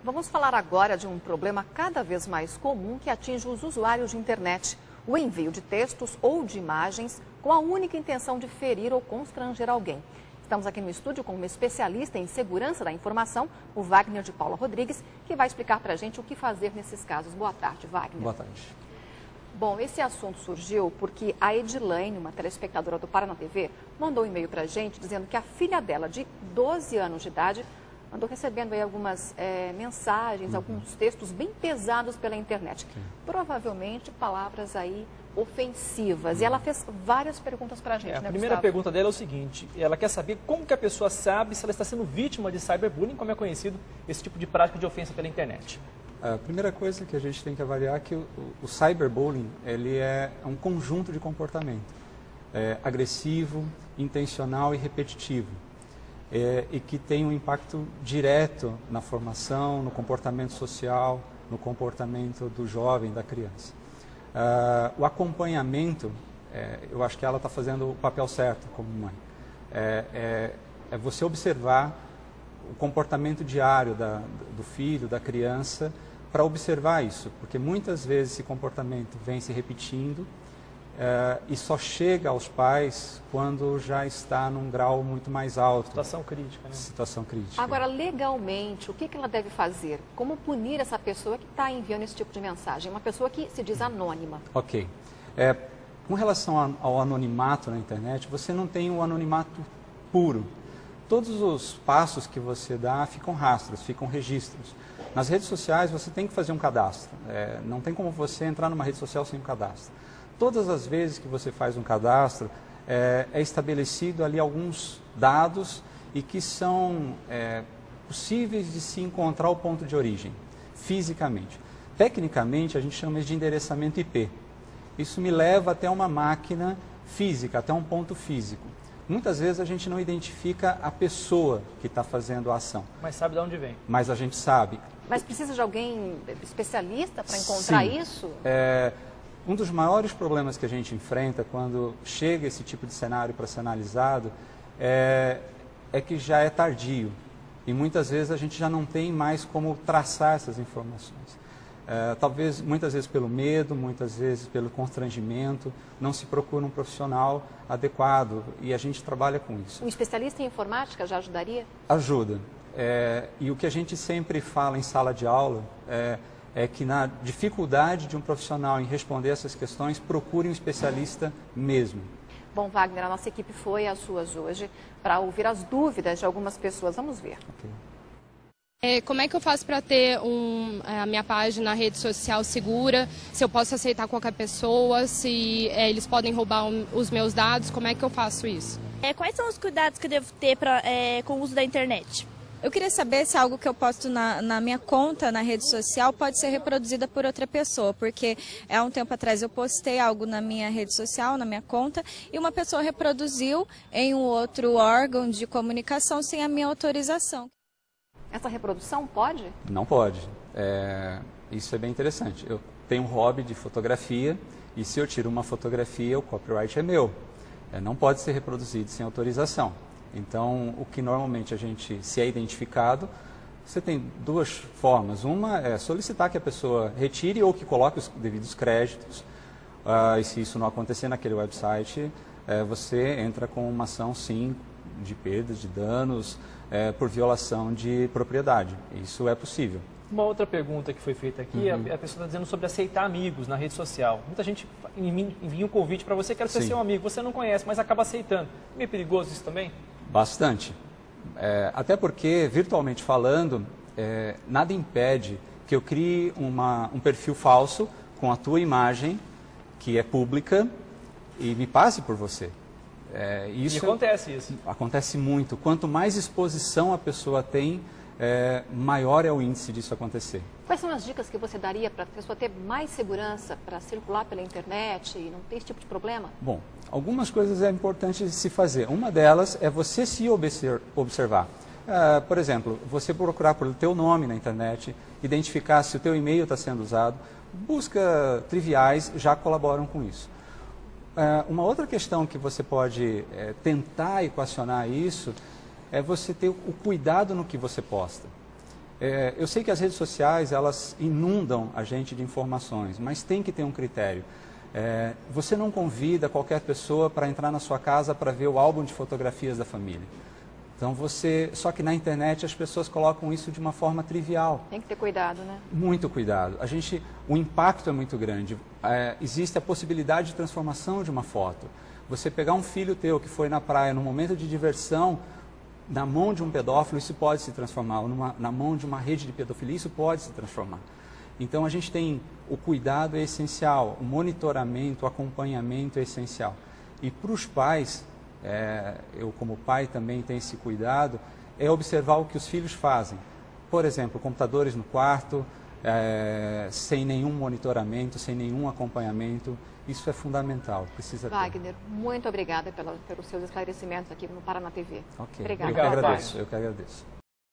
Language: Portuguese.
Vamos falar agora de um problema cada vez mais comum que atinge os usuários de internet: o envio de textos ou de imagens com a única intenção de ferir ou constranger alguém. Estamos aqui no estúdio com um especialista em segurança da informação, o Wagner de Paula Rodrigues, que vai explicar para a gente o que fazer nesses casos. Boa tarde, Wagner. Boa tarde. Bom, esse assunto surgiu porque a Edilaine, uma telespectadora do Paraná TV, mandou um e-mail para a gente dizendo que a filha dela, de 12 anos de idade, andou recebendo aí algumas mensagens, alguns textos bem pesados pela internet. Provavelmente palavras aí ofensivas. E ela fez várias perguntas para a gente, A né, primeira Gustavo? pergunta dela é o seguinte: ela quer saber como que a pessoa sabe se ela está sendo vítima de cyberbullying, como é conhecido esse tipo de prática de ofensa pela internet. A primeira coisa que a gente tem que avaliar é que o cyberbullying ele é um conjunto de comportamento agressivo, intencional e repetitivo. E que tem um impacto direto na formação, no comportamento social, no comportamento do jovem, da criança. O acompanhamento, eu acho que ela está fazendo o papel certo como mãe. É você observar o comportamento diário do filho, da criança, para observar isso, porque muitas vezes esse comportamento vem se repetindo e só chega aos pais quando já está num grau muito mais alto. Situação crítica, né? Situação crítica. Agora, legalmente, o que ela deve fazer? Como punir essa pessoa que está enviando esse tipo de mensagem? Uma pessoa que se diz anônima. Ok. Com relação ao anonimato na internet, você não tem o anonimato puro. Todos os passos que você dá ficam rastros, ficam registros. Nas redes sociais você tem que fazer um cadastro. Não tem como você entrar numa rede social sem um cadastro. Todas as vezes que você faz um cadastro, é estabelecido ali alguns dados e que são possíveis de se encontrar o ponto de origem, fisicamente. Tecnicamente, a gente chama de endereçamento IP. Isso me leva até uma máquina física, até um ponto físico. Muitas vezes a gente não identifica a pessoa que está fazendo a ação. Mas sabe de onde vem. Mas a gente sabe. Mas precisa de alguém especialista para encontrar Sim. isso? Um dos maiores problemas que a gente enfrenta quando chega esse tipo de cenário para ser analisado é que já é tardio. E muitas vezes a gente já não tem mais como traçar essas informações. Talvez, muitas vezes pelo medo, muitas vezes pelo constrangimento, não se procura um profissional adequado e a gente trabalha com isso. Um especialista em informática já ajudaria? Ajuda. E o que a gente sempre fala em sala de aula é que na dificuldade de um profissional em responder essas questões, procure um especialista mesmo. Bom, Wagner, a nossa equipe foi às ruas hoje para ouvir as dúvidas de algumas pessoas. Vamos ver. Okay. Como é que eu faço para ter a minha página na rede social segura? Se eu posso aceitar qualquer pessoa, se eles podem roubar os meus dados, como é que eu faço isso? Quais são os cuidados que eu devo ter com o uso da internet? Eu queria saber se algo que eu posto na minha conta, na rede social, pode ser reproduzida por outra pessoa, porque há um tempo atrás eu postei algo na minha rede social, na minha conta, e uma pessoa reproduziu em um outro órgão de comunicação sem a minha autorização. Essa reprodução pode? Não pode. Isso é bem interessante. Eu tenho um hobby de fotografia e se eu tiro uma fotografia, o copyright é meu. Não pode ser reproduzido sem autorização. Então, o que normalmente se é identificado, você tem duas formas. Uma é solicitar que a pessoa retire ou que coloque os devidos créditos. E se isso não acontecer naquele website, você entra com uma ação, sim, de perdas, de danos, por violação de propriedade. Isso é possível. Uma outra pergunta que foi feita aqui, a pessoa está dizendo sobre aceitar amigos na rede social. Muita gente envia um convite para você, quero ser seu amigo, você não conhece, mas acaba aceitando. Não é perigoso isso também? Bastante. Até porque, virtualmente falando, nada impede que eu crie um perfil falso com a tua imagem, que é pública, e me passe por você. E acontece isso? Acontece muito. Quanto mais exposição a pessoa tem, maior é o índice disso acontecer. Quais são as dicas que você daria para a pessoa ter mais segurança para circular pela internet e não ter esse tipo de problema? Bom, algumas coisas é importante se fazer. Uma delas é você se observar. Por exemplo, você procurar por teu nome na internet, identificar se o teu e-mail está sendo usado. Busca triviais já colaboram com isso. Uma outra questão que você pode tentar equacionar isso é você ter o cuidado no que você posta. Eu sei que as redes sociais, elas inundam a gente de informações, mas tem que ter um critério. Você não convida qualquer pessoa para entrar na sua casa para ver o álbum de fotografias da família. Então só que na internet as pessoas colocam isso de uma forma trivial. Tem que ter cuidado, né? Muito cuidado. O impacto é muito grande. Existe a possibilidade de transformação de uma foto. Você pegar um filho teu que foi na praia num momento de diversão, na mão de um pedófilo, isso pode se transformar. Ou na mão de uma rede de pedofilia, isso pode se transformar. Então a gente tem o cuidado é essencial, o monitoramento, o acompanhamento é essencial. E para os pais, eu como pai também tenho esse cuidado, é observar o que os filhos fazem. Por exemplo, computadores no quarto, sem nenhum monitoramento, sem nenhum acompanhamento. Isso é fundamental, precisa ter. Wagner, muito obrigada pelos seus esclarecimentos aqui no Paraná TV. Ok, Obrigada. Eu que agradeço.